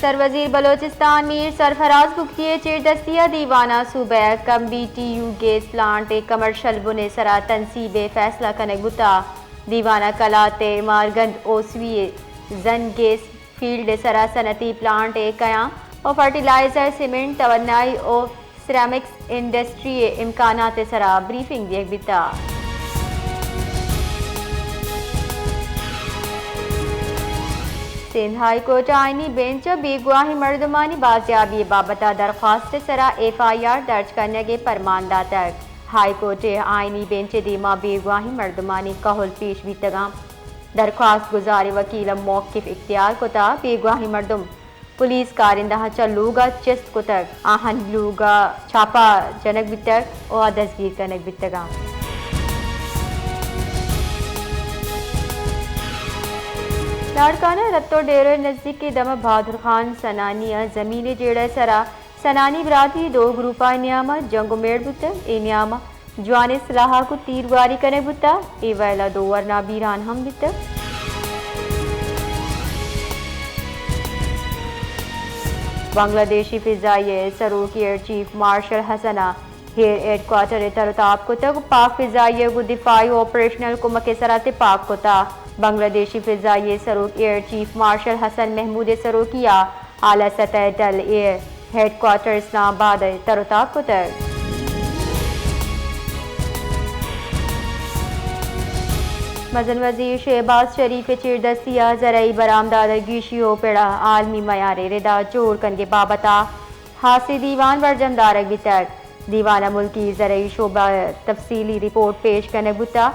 सरवजीर बलोचिस्तान मीर सरफराज बुख्तिये चेरदस्तिया दीवाना सूबे कम BTU gas plant commercial बुने सरा तनसीब फैसला कनक बुता दीवाना कलाते मारगंद ओसवी जन गैस फील्ड सरा सनती प्लांट कयां और फर्टिलाइजर सीमेंट तवन्नाई और सिरेमिक्स इंडस्ट्री इम्कानात सरा ब्रीफिंग दिए बिता सिंध हाई कोर्ट आईनी बेंच बेगुआही मर्दमानी बाजियाबी बाबता दरख्वास्त सरा FIR दर्ज करने के फरमानदा तक हाई कोर्ट आईनी बेंच दीमा बेगुआही मर्दमानी कहल पेश भी तगाम दरख्वास्त गुजारी वकील मौकिफ इख्तियार कोता बेगुआही मर्दम पुलिस कारिंदा चलूगा चिस्त को तक आहन लूगा छापा जनक बितक और दसगीर कनक बितगाम लाड़काना रत्तो डेरे नज़दीक के दम बहादुर खान सनानिया ज़मीन जेड़ा सरा सनानी बरादरी दो ग्रुपा नियामा जंगो मेड़ बुता ए नियामा जवान सलाहा को तीरवारी कने बुता ए वैला दो वरना बीरान हम बिता बांग्लादेशी फिजाई सरूक एयर चीफ मार्शल हसना हेयर हेडक्वार्टर तरताब को तक पाक फिजाई को दिफाई ऑपरेशनल को मके सराते पाक को ता बांग्लादेशी फिजाई सरूक air chief marshal Hasan Mahmood सरूकिया आला सतह डल एयर हेडक्वार्टर इस्लामाबाद तरताब को तक मजन वजीर शहबाज शरीफ चिरदस्तिया जरई बरामदादगी हो पेड़ा आलमी मयारे रिदा जोर कन के बाबता हासी दीवान बरजमदारक भी तक दीवाना मुल्की जरई शोबा तफसीली रिपोर्ट पेश करने बुता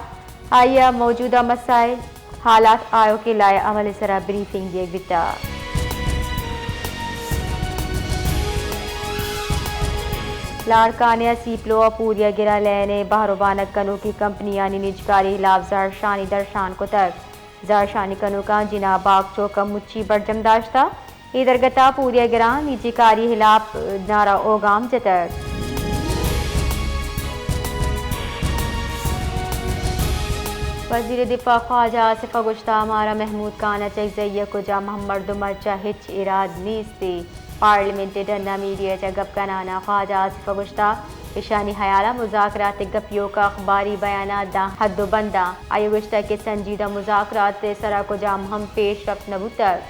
आया मौजूदा मसाइल हालात आयो के लाए अमल सरा ब्रीफिंग दिए बिता लाड़कानिया सीपलो पूरिया गिरा लेने बहरोबानक कनू की कंपनी यानी निजकारी हिलाफ जारशानी दरशान को तक जारशानी कनू का जिना बाग चौका मुच्ची बरजमदाश्ता इधर गता पूरिया गिरा निजकारी हिलाफ नारा ओगाम जतक वज़ीर दिफा ख्वाजा आसिफ गुश्ता हमारा महमूद खान चैज़ैया को जा मोहम्मद मर्चा हिच इराद नीस्ती पार्लियामेंट डंडा मीडिया जगब का नाना ख्वाजा आसिफ गुश्ता इशानी हयाला मुज़ाकरात गपियों का अखबारी बयाना दा हद्दोबंदा आयुगुश्ता के संजीदा मुज़ाकरात सरा को जाम हम पेश रफ्त नबूतर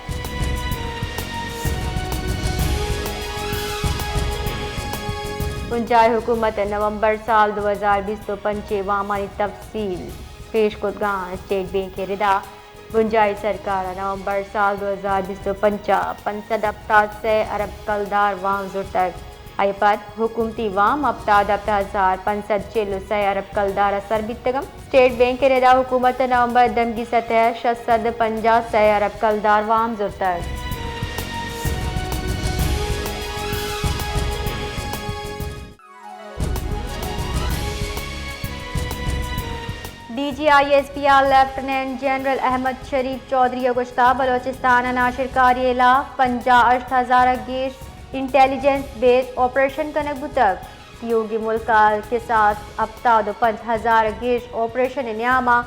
पंजाब हुकूमत नवंबर साल 2020 तो पंचे वामानी तफसील पेश कुदगा स्टेट बैंक के रिदा गुंजाई सरकार नवंबर साल 2020 तो पंसद अफ्ताद से अरब कलदार वाम जुर तक आईपत हुकूमती वाम अफ्ताद अफ्ताजार पंसद चेलो से अरब कलदार असर बितगम स्टेट बैंक के रिदा हुकूमत नवंबर दम की सतह 650 से अरब कलदार वाम जुर तक DGISPR लेफ्टिनेंट जनरल अहमद शरीफ चौधरी गुश्ता बलोचिस्तान नाशिरकारी इला 50,000 गेश इंटेलिजेंस बेस्ड ऑपरेशन कनक बुतक योगी मुल्क के साथ अफ्ताद 5,000 गेश ऑपरेशन न्यामा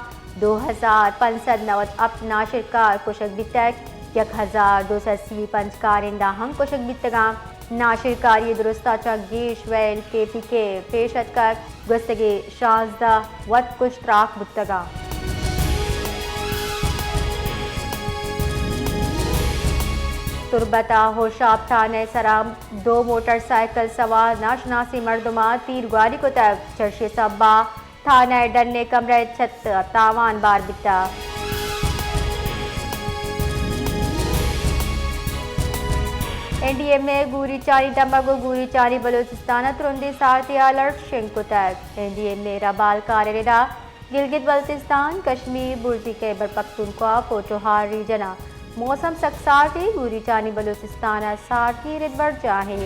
2,590 अप नाशिरकार कुशक बितक 1,280 पंचकारिंदा हम कुशक बितगाम नाशिरकारी दुरुस्ता गेश वैल KPK पेशत कर गुस्तगे शाजदा वत कुछ त्राक बुतगा तुरबता होशाब थाने सराम 2 मोटरसाइकिल सवार नाशनासी मर्दमा तीरगारी को तक चर्शे सब्बा थाना डरने कमरे छत तावान बार बिता NDMA गूरी चारी दमगो गूरी चारी बलोचिस्तान तुरंदी सारती अलर्ट शिंक तक NDMA रबाल कारेदा गिलगित बल्तिस्तान कश्मीर बुर्जी खैबर पख्तूनख्वा पोचोहार रीजना मौसम सक्सारती गूरी चानी बलोचिस्तान सारती रिदबर चाहे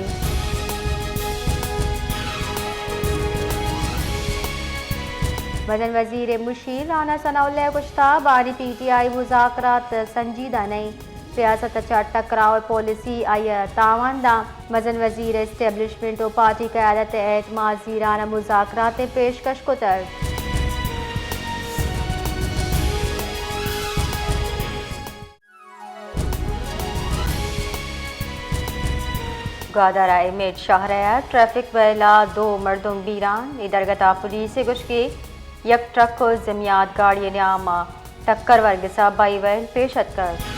मदन वजीर मुशीर राना सनाउल्लाह गुश्ता बारी PTI मुज़ाकरात संजीदा नहीं सियासत टकराव पॉलिसी आया तावानदा मजन वजीर इस्टेब्लिशमेंट और पार्टी क़यादत एतमाद ज़ीराना मुज़ाकरात पेशकश को तर गादारा इमेज शाहरया ट्रैफिक वेला 2 मर्दुम बीरान इधरगता पुलिस गुश के यक ट्रक को जमियात गाड़ी ने आमा टक्कर वर्ग सा बाई वैल पेशत कर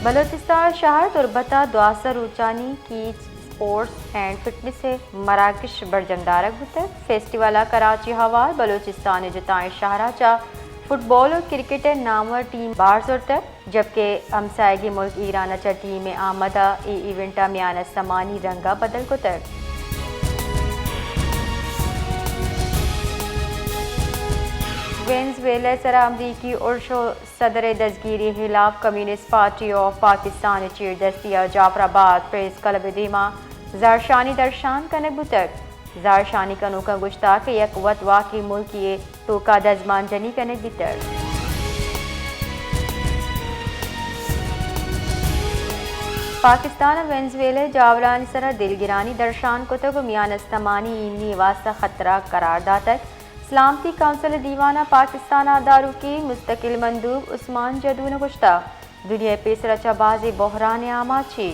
बलोचिस्तान शहर तुरबता द्वासर ऊंचानी की स्पोर्ट्स एंड फिटनेस से मराकश बरजमदारक बुतर फेस्टिवल कराची हवार बलोचिस्तान जुताएं शहराचा फुटबॉल और क्रिकेट नामवर टीम बाहर सुरतर जबकि हमसायगी मुल्क ईरान अच्छा टीम में आमदा इवेंटा में समानी रंगा बदल कुतर वेनेज़ुएला सरा अमरीकी उर्शो सदर दसगिरी खिलाफ कम्युनिस्ट पार्टी ऑफ पाकिस्तान चीर दस्तिया जाफराबाद प्रेस क्लब दीमा जारशानी दर्शान कनक बुतर जारशानी कनू का गुश्ता के यक वत वाकई मुल्क ये तो का दजमान जनी कनक बितर पाकिस्तान और वेनेज़ुएला जावलानी सरा दिलगिरानी दर्शान कुतुब मियान अस्तमानी इमनी वास्ता खतरा करार दातक सलामती काउंसिल दीवाना पाकिस्तान आदारू की मुस्तकिल मंदूब उस्मान जदू ने गुश्ता दुनिया पेसर चबाज बहरान आमाची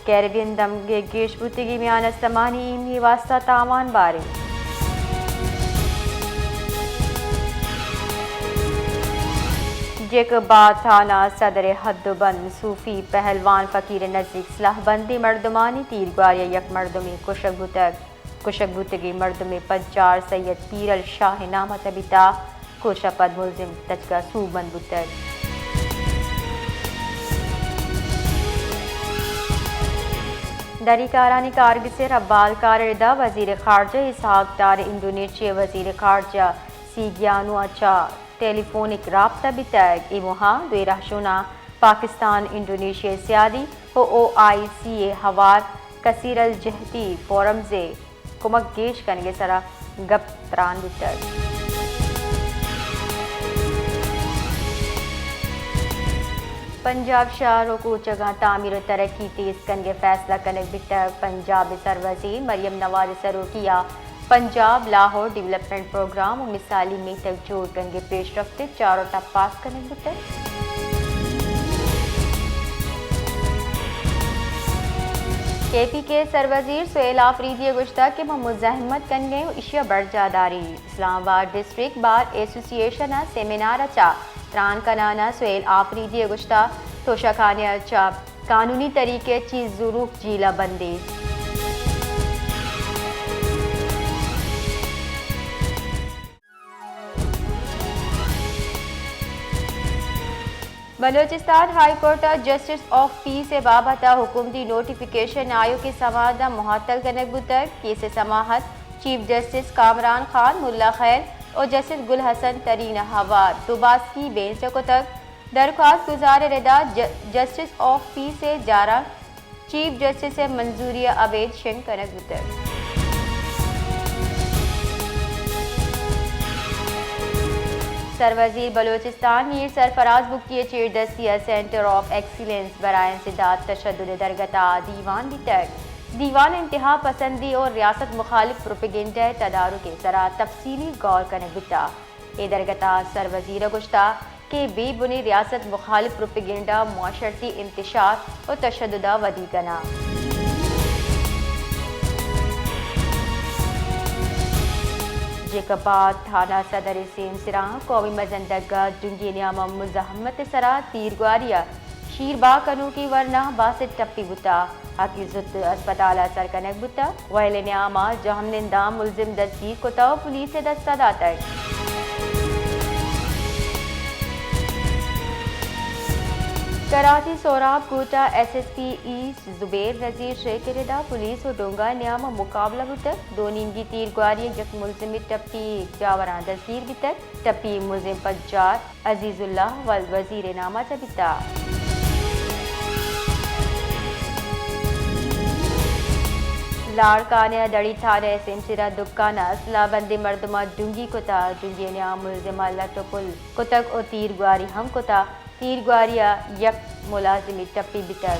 कैरेबियन दमगे गेशबुतगी मियान अस्तमानी इमनी वास्ता तावान बारे जेकबाद थाना सदर हद्दबंद सूफी पहलवान फ़कीर नज़दीक सलाहबंदी मर्दमानी तीरगारिया यक मर्दमी कुशकबुतगी मर्दमे पंचार सैयद पीरल शाह नामा तबिता कोशपद मुलजिम तजका सूबंद बुतर दरीकारानी कारगिल से रब्बाल कारदा वजीर खारजा इसहाक दार इंडोनेशिया वजीर खारजा सीगियानु अच्छा टेलीफोनिक राब्ता बितैग इमुहा द्वेराशुना पाकिस्तान इंडोनेशिया सियादी OICA हवार कसीरल जहती फोरम से कुमक गेश कनगे सरा गप त्रान बितर पंजाब शहरों को जगह तामीर और तरक्की तेज कनगे फैसला कनक बितर पंजाब सरवजीर मरियम नवाज सरोकिया पंजाब लाहौर डेवलपमेंट प्रोग्राम और मिसाली में तक जोड़ कनगे पेश रफ्ते चारों टप पास कनक बितर KP के सरवजीर सुहेल आफरीदी गुश्ता के मुज़ाहमत कनगे इशिया बरजादारी Islamabad district bar association seminar अच्छा त्रान कनाना सुहेल आफरीदी गुश्ता तोशा खाने अच्छा कानूनी तरीके चीज ज़रूर जीला बंदी Balochistan high court justice of peace से बाबता हुकूमती नोटिफिकेशन आयोग के समादा मुहत्तल कनक बुतर केस समाहत चीफ जस्टिस कामरान खान मुल्ला खैर और जस्टिस गुल हसन तरीन हवार दुबास की बेंच को तक दरख्वास्त गुजार रदा जस्टिस ऑफ पीस से जारा चीफ जस्टिस से मंजूरी अवैध शिंग कनक बुतर सरवजीर बलोचिस्तान मीर सरफराज बुक्की चीर दस्तिया सेंटर ऑफ एक्सीलेंस बराए इंसदाद तशद्दुद दरगता दीवान बितर दीवान इंतहा पसंदी और रियासत मुखालिफ प्रोपेगेंडा तदारू के सरा तफसीली गौर कनक बिता ए दरगता सरवजीर गुश्ता के बेबुनी रियासत मुखालिफ प्रोपेगेंडा मुआशरती इंतशार और तशद्दुद वदी कना जेकबाद थाना सदर सेम सिरा कौमी मजंदगा जुंगी न्यामा मुज़ाहमत सरा तीरगारिया शीरबा कनू की वरना बासित टप्पी बुता हकीजुत अस्पताल सर कनक बुता वहले न्यामा जहम निंदा मुलजिम दस्तीर कोता पुलिस से दस्ता दाता कराची सोराब कोटा SSP ईस्ट जुबैर नजीर शेख रिदा पुलिस और डोंगा न्याम मुकाबला बुतर दो नींगी तीरगारी जख मुलजिम टप्पी जावरा दस्तीर बितर टप्पी मुलजिम पंचार अजीजुल्लाह वल वजीर नामा चबिता लाड़काने दड़ी थाने सिमसिरा दुकाना असलाबंदी मर्दमा डूंगी कोता डूंगी न्याम मुलजिम लटोपुल कोतक और तीरगारी हम कोता तीरगारिया यक मुलाजिमी टप्पी बितर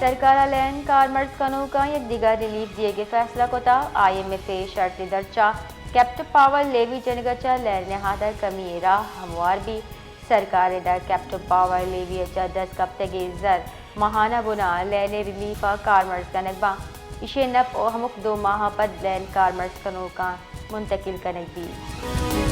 सरकार लैंड कारमर्स कनू का एक दिगर रिलीफ दिए गए फैसला को था IMF शर्ती दर्जा कैप्टन पावर लेवी जनगचा लैरने हादर कमी रा हमवार भी सरकार दा कैप्टन पावर लेवी अच्छा 10 कप्ते जर महाना बुना लैने रिलीफा कारमर्स का नकबा इशे नप और हमुक 2 माह पद लैन कारमर्स कनो का मुंतकिल कनक दी।